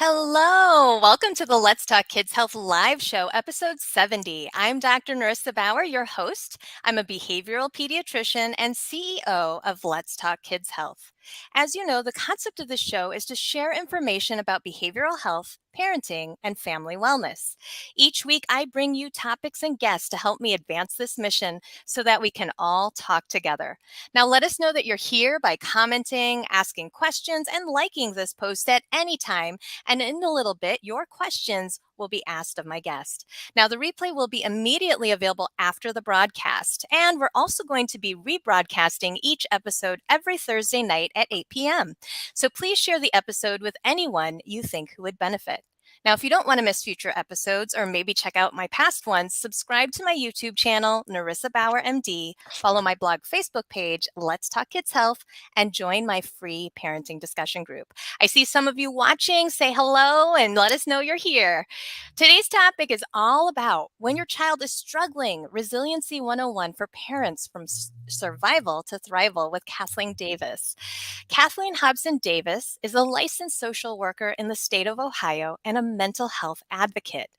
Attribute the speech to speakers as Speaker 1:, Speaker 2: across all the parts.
Speaker 1: Hello, welcome to the Let's Talk Kids Health live show, episode 70. I'm Dr. Nerissa Bauer, your host. I'm a behavioral pediatrician and CEO of Let's Talk Kids Health. As you know, the concept of the show is to share information about behavioral health, parenting, and family wellness. Each week, I bring you topics and guests to help me advance this mission so that we can all talk together. Now, let us know that you're here by commenting, asking questions, and liking this post at any time. And in a little bit, your questions will be asked of my guest. Now, the replay will be immediately available after the broadcast. And we're also going to be rebroadcasting each episode every Thursday night at 8 p.m. So please share the episode with anyone you think who would benefit. Now, if you don't want to miss future episodes or maybe check out my past ones, subscribe to my YouTube channel, NerissaBauerMD, follow my blog Facebook page, Let's Talk Kids Health, and join my free parenting discussion group. I see some of you watching. Say hello and let us know you're here. Today's topic is all about when your child is struggling, Resiliency 101 for parents from survival to thrival with Kathleen Davis. Kathleen Hobson Davis is a licensed social worker in the state of Ohio and a mental health advocate.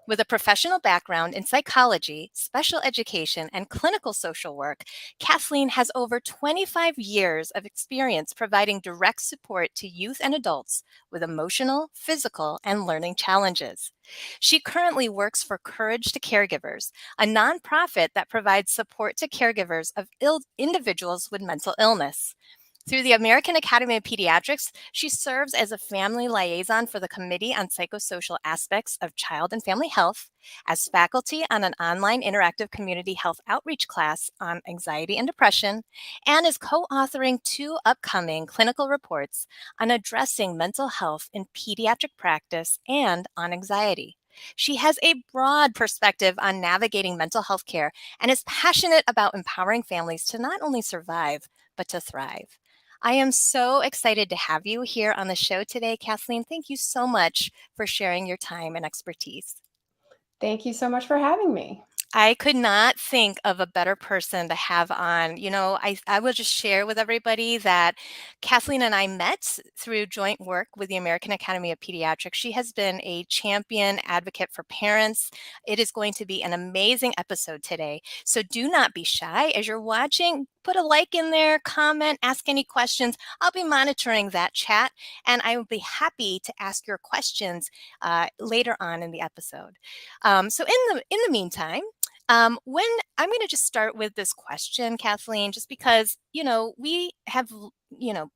Speaker 1: With a professional background in psychology, special education, and clinical social work, Kathleen has over 25 years of experience providing direct support to youth and adults with emotional, physical, and learning challenges. She currently works for Courage to Caregivers, a nonprofit that provides support to caregivers of individuals with mental illness. Through the American Academy of Pediatrics, she serves as a family liaison for the Committee on Psychosocial Aspects of Child and Family Health, as faculty on an online interactive community health outreach class on anxiety and depression, and is co-authoring 2 upcoming clinical reports on addressing mental health in pediatric practice and on anxiety. She has a broad perspective on navigating mental health care and is passionate about empowering families to not only survive, but to thrive. I am so excited to have you here on the show today, Kathleen. Thank you so much for sharing your time and expertise.
Speaker 2: Thank you so much for having me.
Speaker 1: I could not think of a better person to have on. I will just share with everybody that Kathleen and I met through joint work with the American Academy of Pediatrics. She has been a champion advocate for parents. It is going to be an amazing episode today. So do not be shy as you're watching. Put a like in there, comment, ask any questions. I'll be monitoring that chat, and I will be happy to ask your questions later on in the episode. So in the meantime, when I'm going to just start with this question, Kathleen, just because, we have,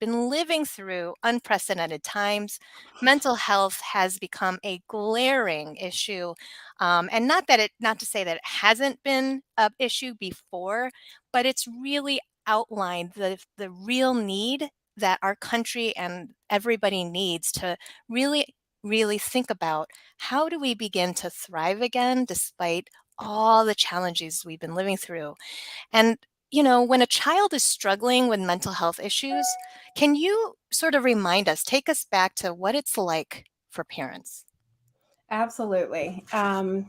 Speaker 1: been living through unprecedented times. Mental health has become a glaring issue. And not to say that it hasn't been an issue before, but it's really outlined the real need that our country and everybody needs to really think about how do we begin to thrive again despite all the challenges we've been living through. And, when a child is struggling with mental health issues, can you sort of remind us, take us back to what it's like for parents?
Speaker 2: Absolutely. And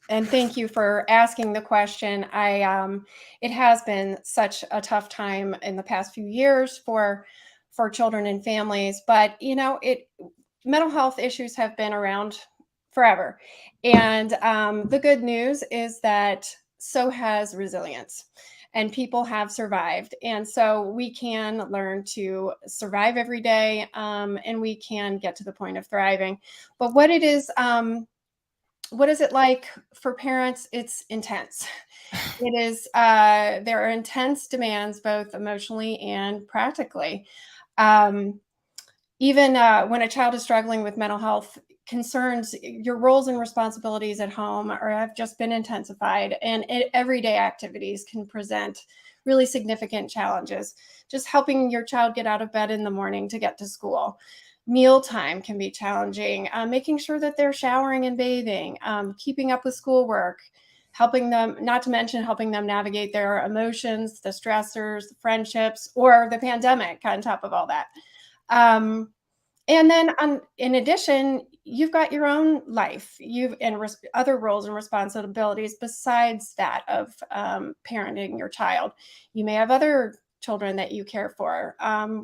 Speaker 2: thank you for asking the question. It has been such a tough time in the past few years for children and families, but mental health issues have been around forever. And the good news is that so has resilience, and people have survived. And so we can learn to survive every day, and we can get to the point of thriving. But what is it like for parents? It's intense. It is, there are intense demands, both emotionally and practically. Even when a child is struggling with mental health concerns, your roles and responsibilities at home have just been intensified, and everyday activities can present really significant challenges. Just helping your child get out of bed in the morning to get to school. Mealtime can be challenging. Making sure that they're showering and bathing, keeping up with schoolwork, helping them, not to mention helping them navigate their emotions, the stressors, the friendships, or the pandemic on top of all that. And then in addition, you've got your own life, other roles and responsibilities besides that of parenting your child. You may have other children that you care for,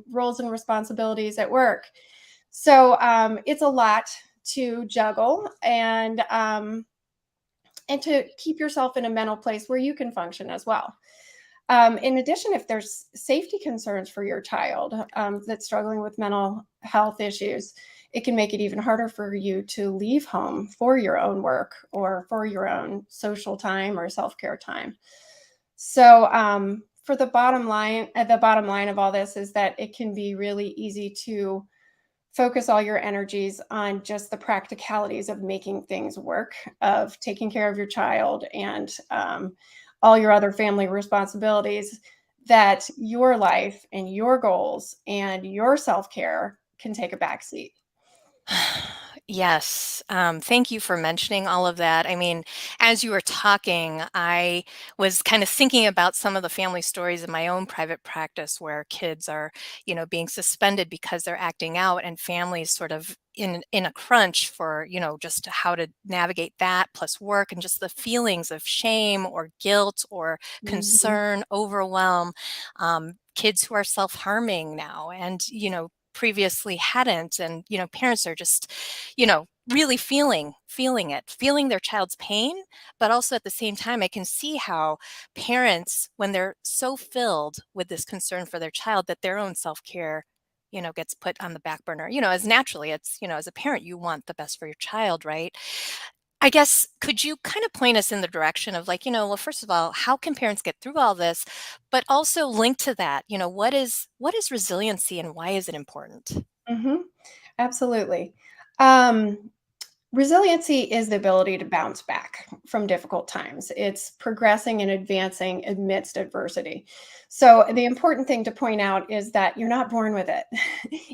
Speaker 2: roles and responsibilities at work. So it's a lot to juggle, and to keep yourself in a mental place where you can function as well. In addition, if there's safety concerns for your child that's struggling with mental health issues, it can make it even harder for you to leave home for your own work or for your own social time or self-care time. So, for the bottom line of all this is that it can be really easy to focus all your energies on just the practicalities of making things work, of taking care of your child and all your other family responsibilities, that your life and your goals and your self care can take a backseat.
Speaker 1: Yes. Thank you for mentioning all of that. I mean, as you were talking, I was kind of thinking about some of the family stories in my own private practice where kids are, being suspended because they're acting out, and families sort of in a crunch for, just how to navigate that plus work and just the feelings of shame or guilt or
Speaker 2: Mhm.
Speaker 1: concern, overwhelm. Kids who are self-harming now and, previously hadn't, and parents are just really feeling their child's pain, but also at the same time I can see how parents, when they're so filled with this concern for their child, that their own self-care gets put on the back burner. As naturally, it's as a parent you want the best for your child, right? I guess, could you kind of point us in the direction of, like, well, first of all, how can parents get through all this, but also link to that, what is resiliency and why is it important?
Speaker 2: Mhm. Absolutely. Um, Resiliency is the ability to bounce back from difficult times. It's progressing and advancing amidst adversity. So, the important thing to point out is that you're not born with it.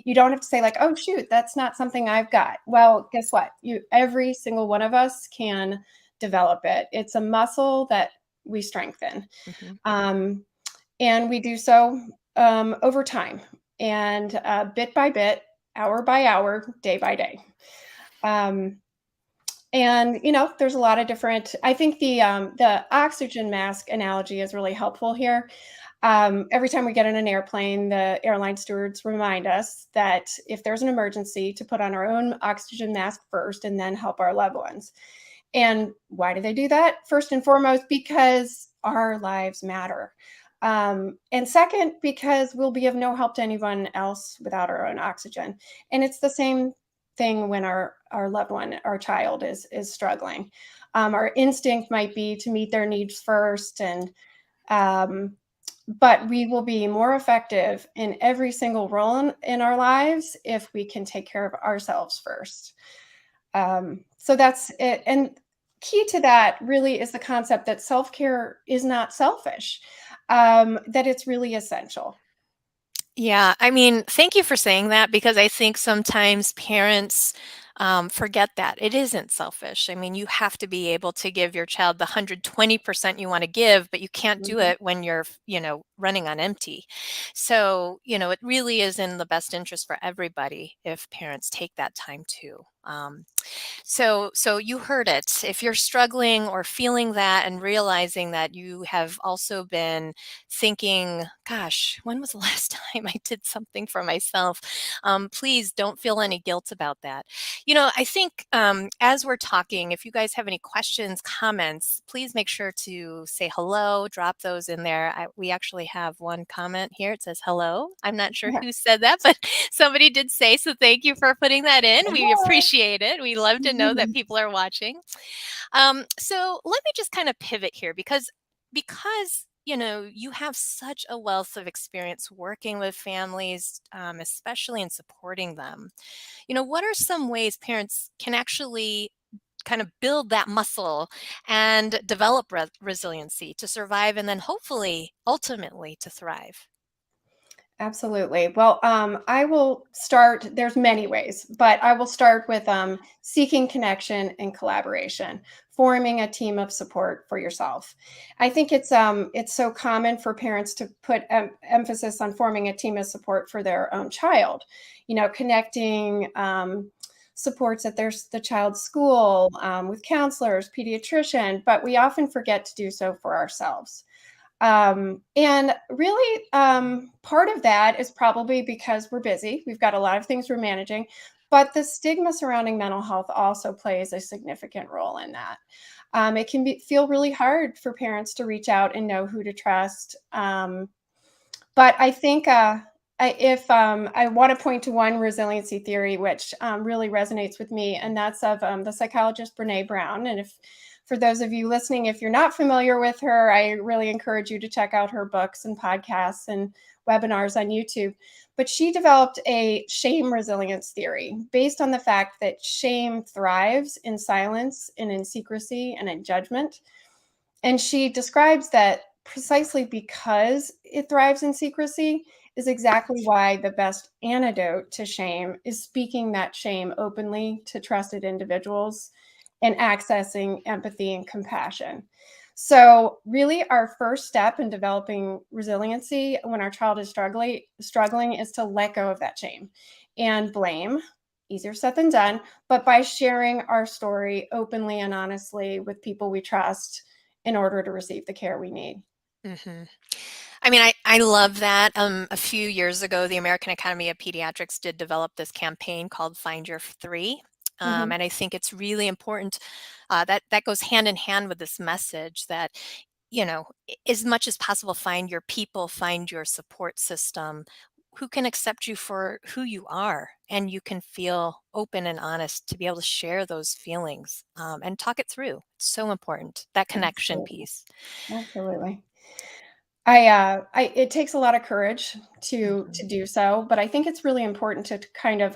Speaker 2: You don't have to say, like, oh, shoot, that's not something I've got. Well, guess what? Every single one of us can develop it. It's a muscle that we strengthen.
Speaker 1: Hmm.
Speaker 2: Um, and we do so over time and bit by bit, hour by hour, day by day. Um, and there's a lot of different. I think the oxygen mask analogy is really helpful here. Every time we get in an airplane, the airline stewards remind us that if there's an emergency, to put on our own oxygen mask first and then help our loved ones. And why do they do that? First and foremost, because our lives matter. And second, because we'll be of no help to anyone else without our own oxygen. And it's the same thing when our loved one, our child, is struggling. Our instinct might be to meet their needs first, and um, but we will be more effective in every single role in our lives if we can take care of ourselves first. So that's it. And key to that really is the concept that self care is not selfish, that it's really essential.
Speaker 1: Yeah, I mean, thank you for saying that because I think sometimes parents forget that it isn't selfish. I mean, you have to be able to give your child the 120% you want to give, but you can't do
Speaker 2: Mhm.
Speaker 1: it when you're, running on empty. So, it really is in the best interest for everybody if parents take that time too. So you heard it. If you're struggling or feeling that and realizing that you have also been thinking, gosh, when was the last time I did something for myself? Please don't feel any guilt about that. I think as we're talking, if you guys have any questions, comments, please make sure to say hello, drop those in there. We actually have one comment here. It says hello. I'm not sure
Speaker 2: Yeah.
Speaker 1: who said that, but somebody did say, so thank you for putting that in. We
Speaker 2: Yeah.
Speaker 1: appreciate it. We love to know that people are watching. So let me just kind of pivot here because you have such a wealth of experience working with families, especially in supporting them. What are some ways parents can actually kind of build that muscle and develop resiliency to survive and then hopefully ultimately to thrive?
Speaker 2: Absolutely. Well, I will start. There's many ways, but I will start with seeking connection and collaboration, forming a team of support for yourself. I think it's so common for parents to put emphasis on forming a team of support for their own child. Connecting supports at the child's school with counselors, pediatrician, but we often forget to do so for ourselves. And really, part of that is probably because we're busy. We've got a lot of things we're managing, But the stigma surrounding mental health also plays a significant role in that. It can feel really hard for parents to reach out and know who to trust. But I think if I want to point to one resiliency theory, which really resonates with me, and that's of the psychologist Brene Brown. And if for those of you listening, if you're not familiar with her, I really encourage you to check out her books and podcasts and webinars on YouTube. But she developed a shame resilience theory based on the fact that shame thrives in silence and in secrecy and in judgment. And she describes that precisely because it thrives in secrecy is exactly why the best antidote to shame is speaking that shame openly to trusted individuals and accessing empathy and compassion. So, really, our first step in developing resiliency when our child is struggling is to let go of that shame and blame. Easier said than done, but by sharing our story openly and honestly with people we trust in order to receive the care we need.
Speaker 1: Mm-hmm. I mean, I love that. A few years ago, the American Academy of Pediatrics did develop this campaign called Find Your Three.
Speaker 2: Mm-hmm.
Speaker 1: And I think it's really important that goes hand in hand with this message that, as much as possible, find your people, find your support system who can accept you for who you are. And you can feel open and honest to be able to share those feelings and talk it through. It's so important, that connection
Speaker 2: Absolutely.
Speaker 1: piece.
Speaker 2: Absolutely. It takes a lot of courage to
Speaker 1: Mhm.
Speaker 2: do so, but I think it's really important to kind of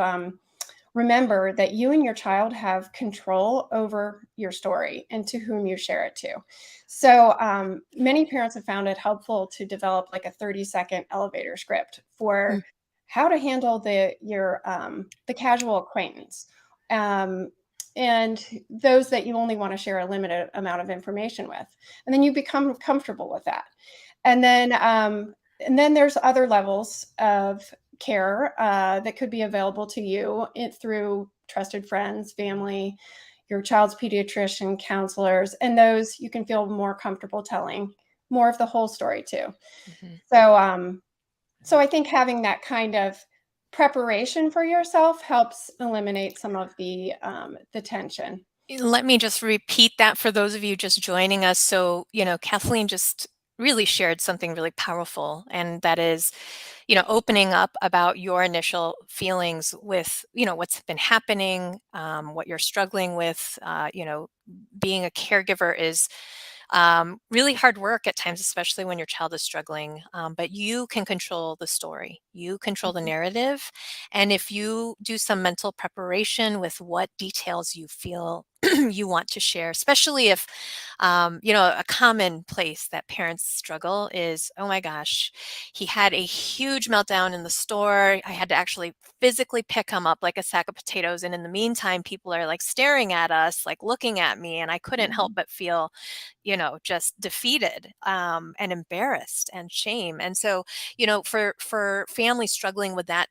Speaker 2: remember that you and your child have control over your story and to whom you share it to. So many parents have found it helpful to develop like a 30-second elevator script for how to handle the casual acquaintance. Um, and those that you only want to share a limited amount of information with, and then you become comfortable with that. And then there's other levels of care that could be available to you through trusted friends, family, your child's pediatrician, counselors, and those you can feel more comfortable telling more of the whole story to.
Speaker 1: Mhm.
Speaker 2: So I think having that kind of preparation for yourself helps eliminate some of the tension.
Speaker 1: Let me just repeat that for those of you just joining us. So, Kathleen just really shared something really powerful, and that is, opening up about your initial feelings with, what's been happening, what you're struggling with. Being a caregiver is really hard work at times, especially when your child is struggling. But you can control the story, you control the
Speaker 2: Mhm.
Speaker 1: narrative. And if you do some mental preparation with what details you feel you want to share, especially if, a common place that parents struggle is, oh my gosh, he had a huge meltdown in the store. I had to actually physically pick him up like a sack of potatoes. And in the meantime, people are like staring at us, like looking at me. And I couldn't help
Speaker 2: Mhm.
Speaker 1: but feel, just defeated and embarrassed and shame. And so, for families struggling with that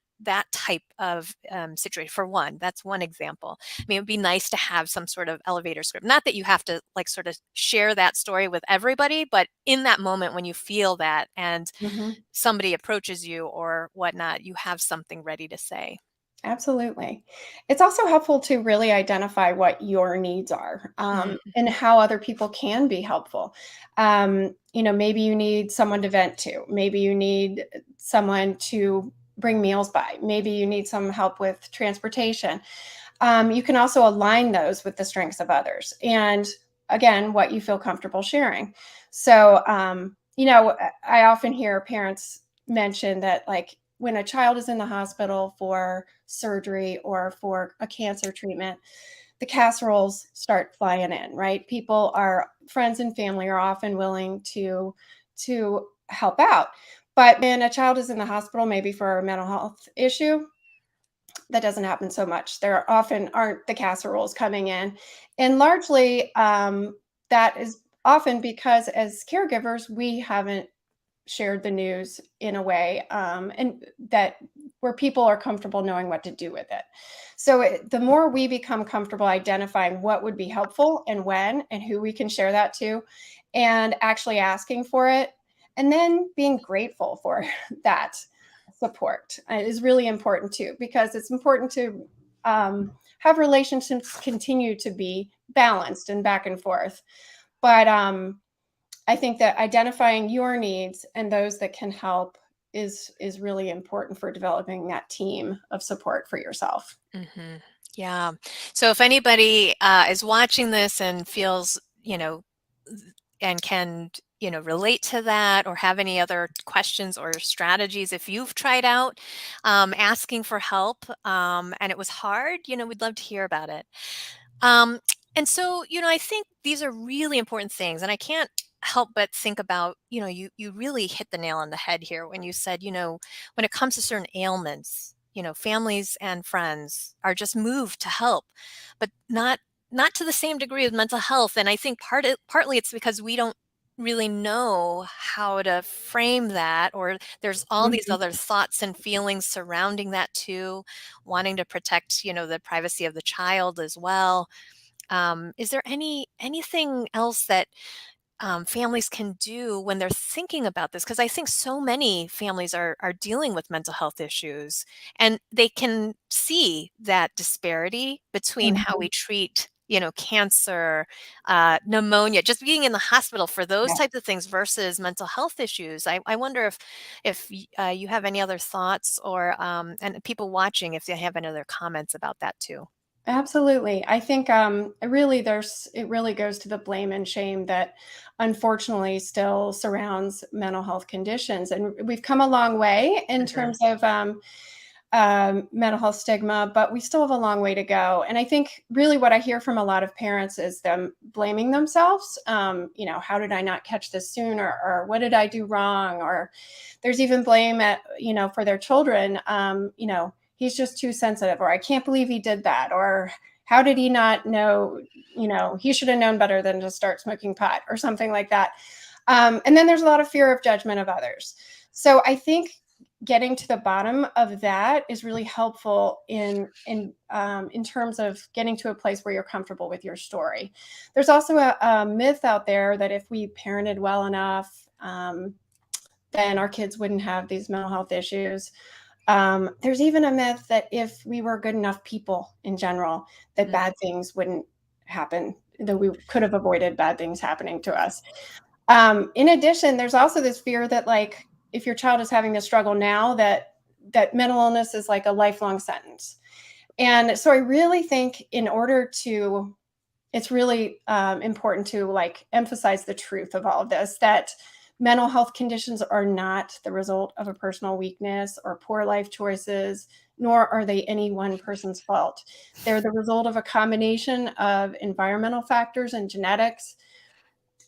Speaker 1: type of situation, for one, that's one example. I mean, it would be nice to have some sort of elevator script. Not that you have to like sort of share that story with everybody, but in that moment when you feel that and
Speaker 2: Mhm.
Speaker 1: somebody approaches you or whatnot, you have something ready to say.
Speaker 2: Absolutely. It's also helpful to really identify what your needs are, and
Speaker 1: Mhm.
Speaker 2: how other people can be helpful. Maybe you need someone to vent to. Maybe you need someone to bring meals by. Maybe you need some help with transportation. You can also align those with the strengths of others. And again, what you feel comfortable sharing. So, I often hear parents mention that, like, when a child is in the hospital for surgery or for a cancer treatment, the casseroles start flying in, right? Friends and family are often willing to help out. But when a child is in the hospital, maybe for a mental health issue, that doesn't happen so much. There often aren't the casseroles coming in. And largely, that is often because as caregivers, we haven't shared the news in a way, and that where people are comfortable knowing what to do with it. So the more we become comfortable identifying what would be helpful and when and who we can share that to, and actually asking for it, and then being grateful for that support is really important too, because it's important to have relationships continue to be balanced and back and forth. But I think that identifying your needs and those that can help is really important for developing that team of support for yourself.
Speaker 1: Hmm. Yeah. So if anybody is watching this and feels, and can, relate to that or have any other questions or strategies, if you've tried out asking for help and it was hard, we'd love to hear about it. Um, and so, I think these are really important things, and I can't help but think about, you really hit the nail on the head here when you said, when it comes to certain ailments, families and friends are just moved to help, but not to the same degree with mental health. And I think partly it's because we don't really know how to frame that, or there's all these
Speaker 2: Mhm.
Speaker 1: other thoughts and feelings surrounding that too, wanting to protect, the privacy of the child as well. Is there anything else that families can do when they're thinking about this? Because I think so many families are dealing with mental health issues, and they can see that disparity between how we
Speaker 2: Mhm.
Speaker 1: treat, cancer, pneumonia, just being in the hospital for those
Speaker 2: Yeah.
Speaker 1: types of things versus mental health issues. I wonder if you have any other thoughts, or and people watching, if they have any other comments about that too.
Speaker 2: Absolutely. I think it really goes to the blame and shame that unfortunately still surrounds mental health conditions. And we've come a long way in
Speaker 1: Mhm.
Speaker 2: terms of mental health stigma, but we still have a long way to go. And I think really what I hear from a lot of parents is them blaming themselves. How did I not catch this sooner? Or what did I do wrong? Or there's even blame for their children. He's just too sensitive, or I can't believe he did that, or how did he not know? He should have known better than to start smoking pot or something like that. And then there's a lot of fear of judgment of others. So I think getting to the bottom of that is really helpful in terms of getting to a place where you're comfortable with your story. There's also a myth out there that if we parented well enough, then our kids wouldn't have these mental health issues. There's even a myth that if we were good enough people in general, that
Speaker 1: Mm.
Speaker 2: bad things wouldn't happen, that we could have avoided bad things happening to us. In addition, there's also this fear that like if your child is having this struggle now, that mental illness is like a lifelong sentence. And so I really think it's really important to like emphasize the truth of all of this, that mental health conditions are not the result of a personal weakness or poor life choices, nor are they any one person's fault. They're the result of a combination of environmental factors and genetics.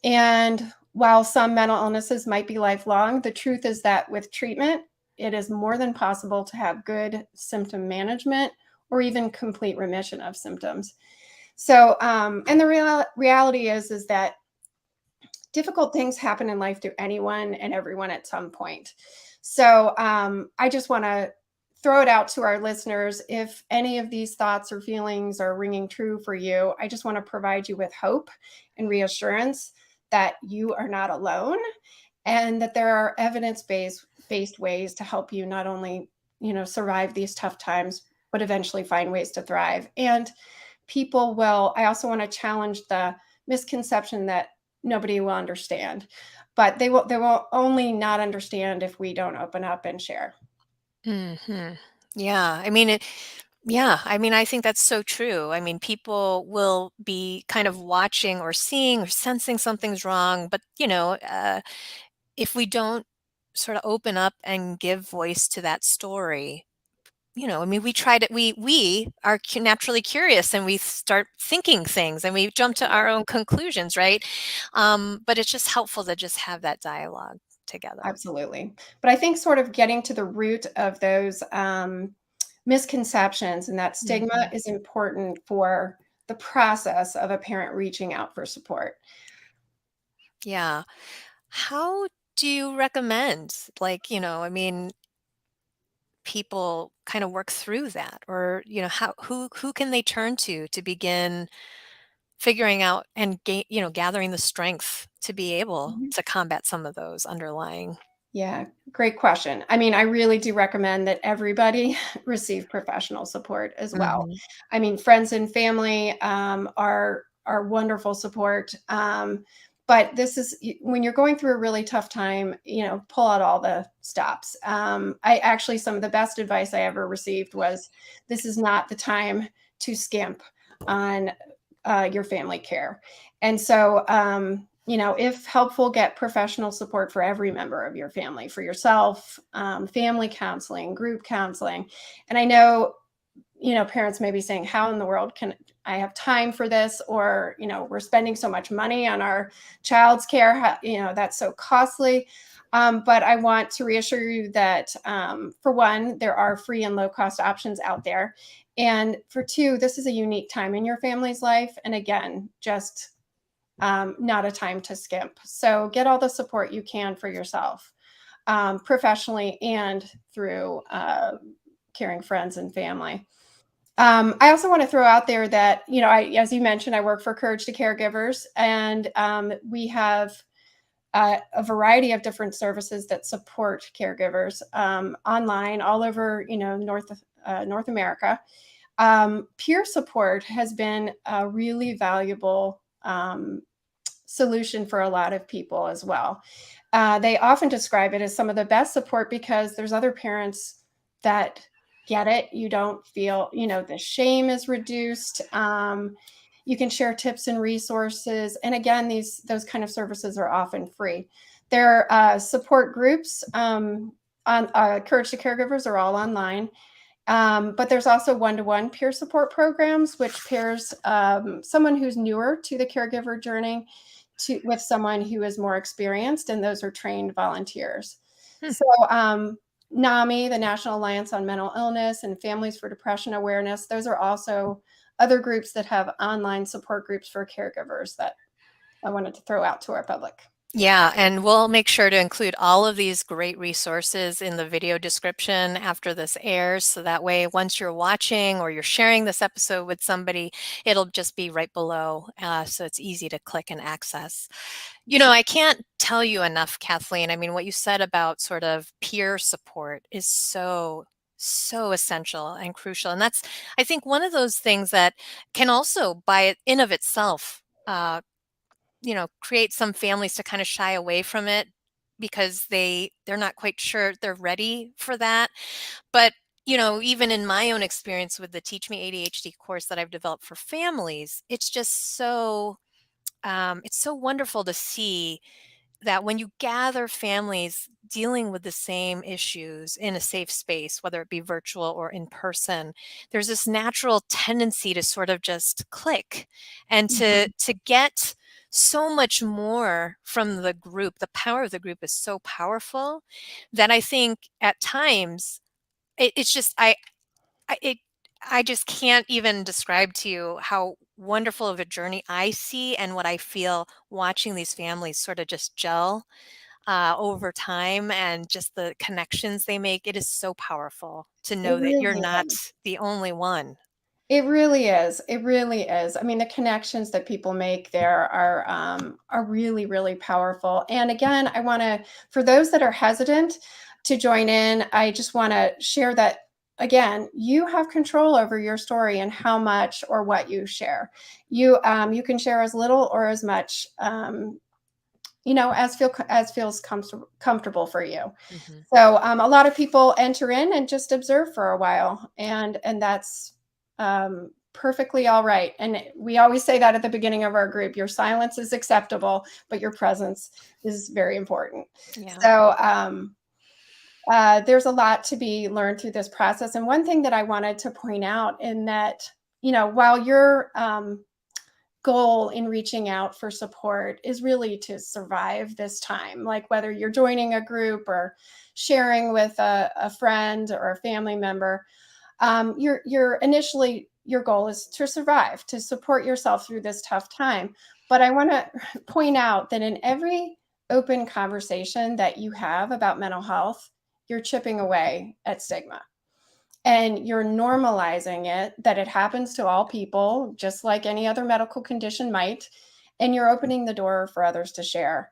Speaker 2: And while some mental illnesses might be lifelong, the truth is that with treatment, it is more than possible to have good symptom management or even complete remission of symptoms. So, and the reality is that difficult things happen in life to anyone and everyone at some point. So, I just want to throw it out to our listeners. If any of these thoughts or feelings are ringing true for you, I just want to provide you with hope and reassurance that you are not alone and that there are evidence based ways to help you not only survive these tough times but eventually find ways to thrive. And I also want to challenge the misconception that nobody will understand, but they will only not understand if we don't open up and share.
Speaker 1: Mhm. Yeah, I mean, yeah, I mean, I think that's so true. I mean, people will be kind of watching or seeing or sensing something's wrong, but, if we don't sort of open up and give voice to that story, I mean, we try to we are naturally curious, and we start thinking things, and we jump to our own conclusions, right? But it's just helpful to just have that dialogue together.
Speaker 2: Absolutely. But I think sort of getting to the root of those misconceptions and that stigma
Speaker 1: Mhm.
Speaker 2: is important for the process of a parent reaching out for support.
Speaker 1: Yeah. How do you recommend, like, I mean, people kind of work through that, or, who can they turn to begin figuring out and gathering the strength to be able
Speaker 2: Mhm.
Speaker 1: to combat some of those underlying?
Speaker 2: Yeah, great question. I mean, I really do recommend that everybody receive professional support as well.
Speaker 1: Mhm.
Speaker 2: I mean, friends and family are wonderful support. But this is when you're going through a really tough time, pull out all the stops. I actually, some of the best advice I ever received was, this is not the time to skimp on your family care. And so, if helpful, get professional support for every member of your family, for yourself, family counseling, group counseling. And I know, parents may be saying, how in the world can I have time for this? Or, we're spending so much money on our child's care. That's so costly. But I want to reassure you that, for one, there are free and low cost options out there. And for two, this is a unique time in your family's life. And again, just not a time to skimp. So get all the support you can for yourself, professionally and through caring friends and family. I also want to throw out there that, as you mentioned, I work for Courage to Caregivers, and we have a variety of different services that support caregivers online all over, North America. Peer support has been a really valuable solution for a lot of people as well. They often describe it as some of the best support because there's other parents that get it. You don't feel, the shame is reduced. You can share tips and resources. And again, those kind of services are often free. Their support groups on Courage to Caregivers are all online. But there's also one-to-one peer support programs, which pairs someone who's newer to the caregiver journey with someone who is more experienced, and those are trained volunteers.
Speaker 1: Hmm.
Speaker 2: So NAMI, the National Alliance on Mental Illness, and Families for Depression Awareness, those are also other groups that have online support groups for caregivers that I wanted to throw out to our public.
Speaker 1: Yeah, and we'll make sure to include all of these great resources in the video description after this airs. So that way, once you're watching or you're sharing this episode with somebody, it'll just be right below. So it's easy to click and access. I can't tell you enough, Kathleen. I mean, what you said about sort of peer support is so, so essential and crucial. And that's, I think, one of those things that can also, by in of itself, create some families to kind of shy away from it because they're not quite sure they're ready for that. But even in my own experience with the Teach Me ADHD course that I've developed for families, it's just it's so wonderful to see that when you gather families dealing with the same issues in a safe space, whether it be virtual or in person, there's this natural tendency to sort of just click and to
Speaker 2: Mhm.
Speaker 1: get so much more from the group. The power of the group is so powerful that I think at times it's just I it I just can't even describe to you how wonderful of a journey I see and what I feel watching these families sort of just gel over time and just the connections they make. It is so powerful to
Speaker 2: It
Speaker 1: know that you're
Speaker 2: really
Speaker 1: not
Speaker 2: is.
Speaker 1: the only one.
Speaker 2: It really is. It really is. I mean, the connections that people make there are really, really powerful. And again, I want to, for those that are hesitant to join in, I just want to share that again, you have control over your story and how much or what you share. You can share as little or as much, as feels comfortable for you.
Speaker 1: Mhm.
Speaker 2: So a lot of people enter in and just observe for a while, and that's perfectly all right. And we always say that at the beginning of our group: your silence is acceptable, but your presence is very important.
Speaker 1: Yeah.
Speaker 2: So there's a lot to be learned through this process. And one thing that I wanted to point out in that, while your goal in reaching out for support is really to survive this time, like whether you're joining a group or sharing with a friend or a family member, your goal is to survive, to support yourself through this tough time. But I want to point out that in every open conversation that you have about mental health, you're chipping away at stigma, and you're normalizing it, that it happens to all people just like any other medical condition might, and you're opening the door for others to share.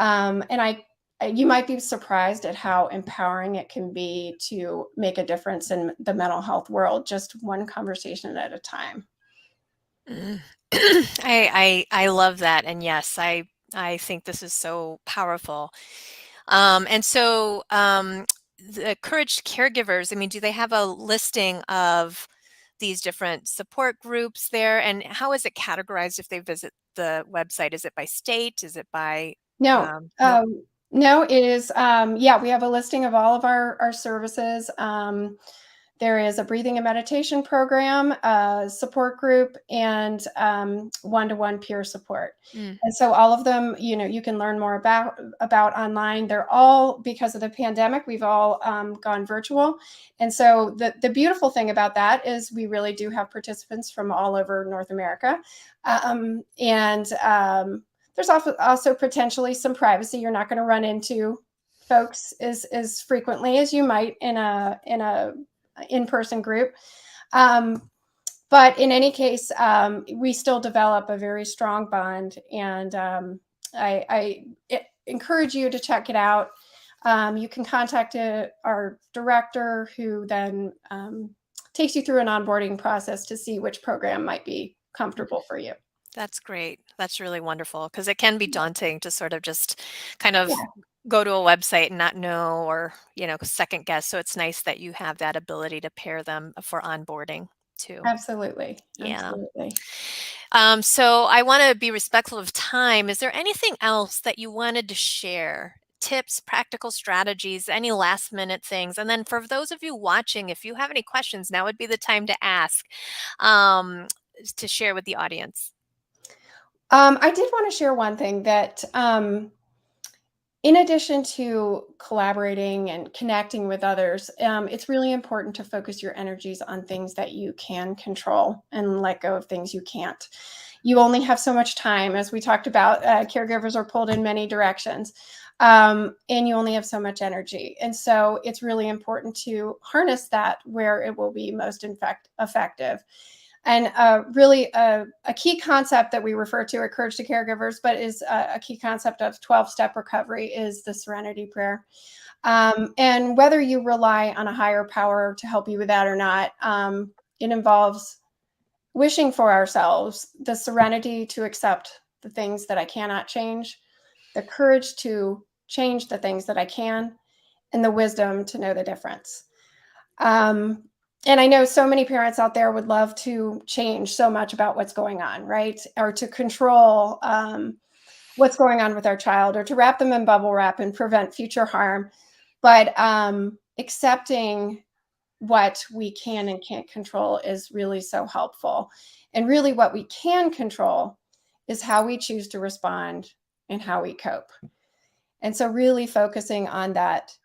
Speaker 2: And you might be surprised at how empowering it can be to make a difference in the mental health world, just one conversation at a time.
Speaker 1: Mm. I love that, and yes, I think this is so powerful. And so the Courage Caregivers, I mean, do they have a listing of these different support groups there? And how is it categorized if they visit the website? Is it by state? Is it by
Speaker 2: No,
Speaker 1: no?
Speaker 2: no, it is, yeah, we have a listing of all of our services. There is a breathing and meditation program, a support group, and one-to-one peer support.
Speaker 1: Mm,
Speaker 2: And so all of them, you can learn more about online. They're all, because of the pandemic, we've all gone virtual. And so the beautiful thing about that is we really do have participants from all over North America. And there's also potentially some privacy. You're not going to run into folks as frequently as you might in a in-person group. Um, but in any case, we still develop a very strong bond, and I encourage you to check it out. You can contact our director, who then takes you through an onboarding process to see which program might be comfortable for you.
Speaker 1: that's great. That's really wonderful because it can be daunting to sort of just kind of
Speaker 2: Yeah,
Speaker 1: go to a website and not know or, second guess. So it's nice that you have that ability to pair them for onboarding too.
Speaker 2: absolutely,
Speaker 1: Yeah.
Speaker 2: absolutely.
Speaker 1: So I want to be respectful of time. Is there anything else that you wanted to share? Tips, practical strategies, any last minute things? And then for those of you watching, if you have any questions, now would be the time to ask, um, to share with the audience.
Speaker 2: I did want to share one thing that, in addition to collaborating and connecting with others, it's really important to focus your energies on things that you can control and let go of things you can't. You only have so much time, as we talked about. Caregivers are pulled in many directions, and you only have so much energy. And so it's really important to harness that where it will be most effective. And really a key concept that we refer to at Courage to Caregivers, but is a key concept of 12-step recovery, is the Serenity Prayer. And whether you rely on a higher power to help you with that or not, it involves wishing for ourselves the serenity to accept the things that I cannot change, the courage to change the things that I can, and the wisdom to know the difference. Um, and I know so many parents out there would love to change so much about what's going on, right? Or to control what's going on with our child, or to wrap them in bubble wrap and prevent future harm. But accepting what we can and can't control is really so helpful. And really, what we can control is how we choose to respond and how we cope. And so, really focusing on that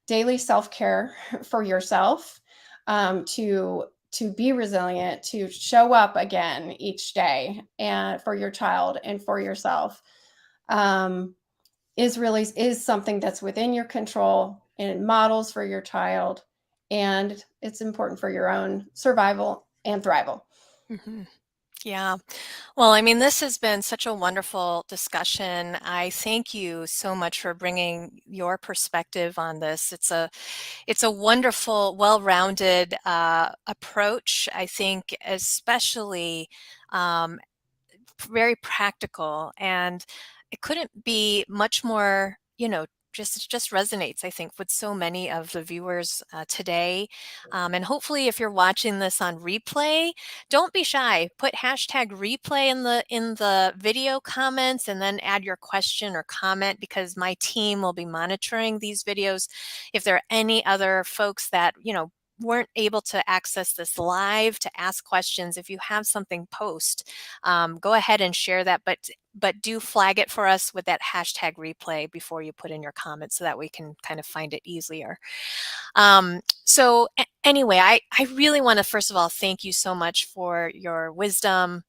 Speaker 2: daily self-care for yourself, to be resilient, to show up again each day, and for your child and for yourself, um, is something that's within your control, and it models for your child, and it's important for your own survival and thrival.
Speaker 1: Mhm. Yeah. Well, I mean, this has been such a wonderful discussion. I thank you so much for bringing your perspective on this. It's a wonderful, well-rounded approach. I think, especially um, very practical, and it couldn't be much more, just resonates, I think, with so many of the viewers today. And hopefully, if you're watching this on replay, don't be shy. Put hashtag replay in the video comments, and then add your question or comment, because my team will be monitoring these videos. If there are any other folks that, weren't able to access this live to ask questions, if you have something, post, go ahead and share that, but do flag it for us with that hashtag replay before you put in your comments, so that we can kind of find it easier. So anyway, I really want to, first of all, thank you so much for your wisdom,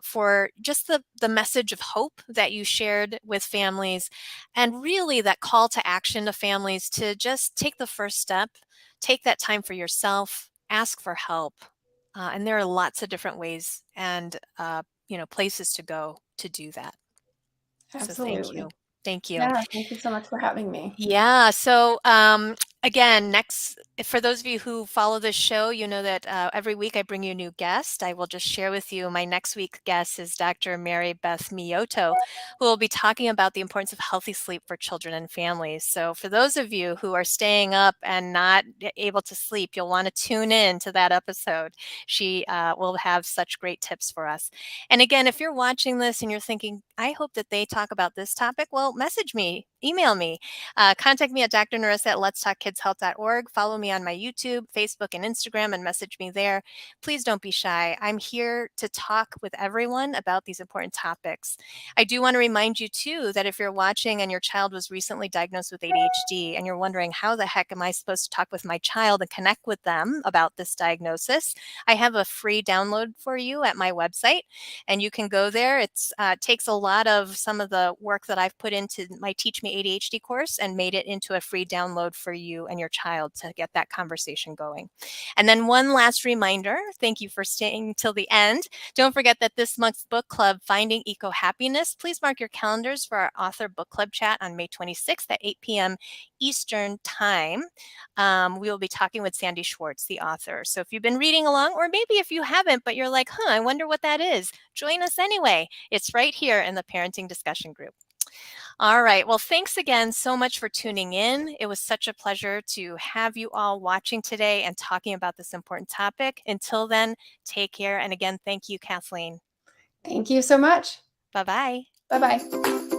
Speaker 1: for just the message of hope that you shared with families, and really that call to action to families to just take the first step, take that time for yourself, ask for help. And there are lots of different ways and places to go to do that. So thank
Speaker 2: Absolutely.
Speaker 1: you. Thank you.
Speaker 2: Yeah, thank you so much for having me.
Speaker 1: Yeah. So, again, for those of you who follow this show, you know that every week I bring you a new guest. I will just share with you my next week's guest is Dr. Mary Beth Mioto, who will be talking about the importance of healthy sleep for children and families. So, for those of you who are staying up and not able to sleep, you'll want to tune in to that episode. She will have such great tips for us. And again, if you're watching this and you're thinking, I hope that they talk about this topic, well, message me, email me. Contact me at Dr. Nerissa at letstalkkidshealth.org. Follow me on my YouTube, Facebook, and Instagram and message me there. Please don't be shy. I'm here to talk with everyone about these important topics. I do want to remind you, too, that if you're watching and your child was recently diagnosed with ADHD and you're wondering, how the heck am I supposed to talk with my child and connect with them about this diagnosis, I have a free download for you at my website, and you can go there. It takes a lot of some of the work that I've put into my Teach Me ADHD course and made it into a free download for you and your child to get that conversation going. And then one last reminder, thank you for staying till the end. Don't forget that this month's book club, Finding Eco Happiness, please mark your calendars for our author book club chat on May 26th at 8 p.m. Eastern Time. We will be talking with Sandy Schwartz, the author. So if you've been reading along, or maybe if you haven't, but you're like, I wonder what that is, join us anyway. It's right here in the parenting discussion group. All right. Well, thanks again so much for tuning in. It was such a pleasure to have you all watching today and talking about this important topic. Until then, take care. And again, thank you, Kathleen.
Speaker 2: Thank you so much.
Speaker 1: Bye-bye.
Speaker 2: Bye-bye.